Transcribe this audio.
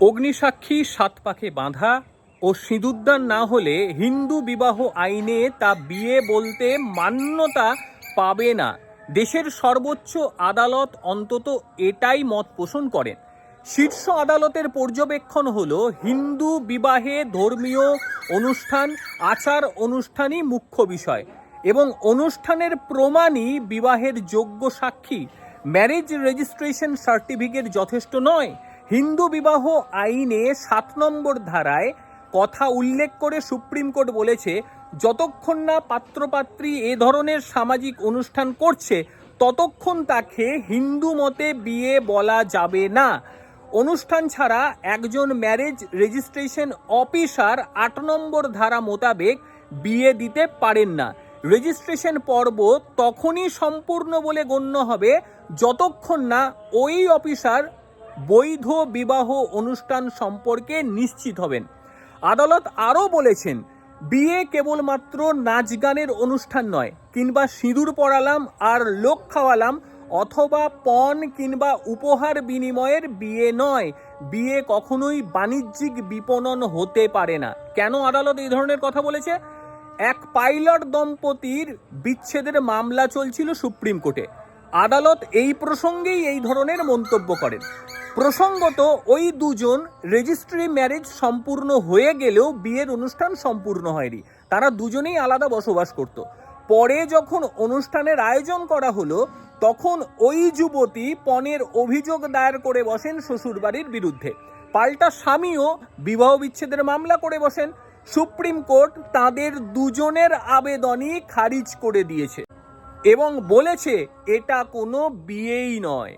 অগ্নিসাক্ষী সাত পাকে বাঁধা ও সিঁদুরদান না হলে হিন্দু বিবাহ আইনে তা বিয়ে বলতে মান্যতা পাবে না। দেশের সর্বোচ্চ আদালত অন্তত এটাই মত পোষণ করেন। শীর্ষ আদালতের পর্যবেক্ষণ হলো হিন্দু বিবাহে ধর্মীয় অনুষ্ঠান আচার অনুষ্ঠানই মুখ্য বিষয় এবং অনুষ্ঠানের প্রমাণই বিবাহের যোগ্য সাক্ষী। ম্যারেজ রেজিস্ট্রেশন সার্টিফিকেট যথেষ্ট নয়। হিন্দু বিবাহ আইনে 7 নম্বর ধারায় কথা উল্লেখ করে সুপ্রিম কোর্ট বলেছে, যতক্ষণ না পাত্রপাত্রী এ ধরনের সামাজিক অনুষ্ঠান করছে ততক্ষণ তাকে হিন্দু মতে বিয়ে বলা যাবে না। অনুষ্ঠান ছাড়া একজন ম্যারেজ রেজিস্ট্রেশন অফিসার 8 নম্বর ধারা মোতাবেক বিয়ে দিতে পারেন না। রেজিস্ট্রেশন পর্ব তখনই সম্পূর্ণ বলে গণ্য হবে যতক্ষণ না ওই অফিসার বৈধ বিবাহ অনুষ্ঠান সম্পর্কে নিশ্চিত হবেন। আদালত আরও বলেছেন, বিয়ে কেবলমাত্র নাচ গানের অনুষ্ঠান নয়, কিংবা সিঁদুর পরালাম আর লোক খাওয়ালাম অথবা পণ কিংবা উপহার বিনিময়ের বিয়ে নয়। বিয়ে কখনোই বাণিজ্যিক বিপণন হতে পারে না। কেন আদালত এই ধরনের কথা বলেছে? এক পাইলট দম্পতির বিচ্ছেদের মামলা চলছিল সুপ্রিম কোর্টে। আদালত এই প্রসঙ্গেই এই ধরনের মন্তব্য করেন। প্রসঙ্গত ওই দুজন রেজিস্ট্রি ম্যারেজ সম্পূর্ণ হয়ে গেলেও বিয়ের অনুষ্ঠান সম্পূর্ণ হয়নি। তারা দুজনেই আলাদা বসবাস করত। পরে যখন অনুষ্ঠানের আয়োজন করা হলো তখন ওই যুবতী পণের অভিযোগ দায়ের করে বসেন শ্বশুরবাড়ির বিরুদ্ধে। পাল্টা স্বামীও বিবাহ বিচ্ছেদের মামলা করে বসেন। সুপ্রিম কোর্ট তাদের দুজনের আবেদনই খারিজ করে দিয়েছে এবং বলেছে এটা কোনো বিয়েই নয়।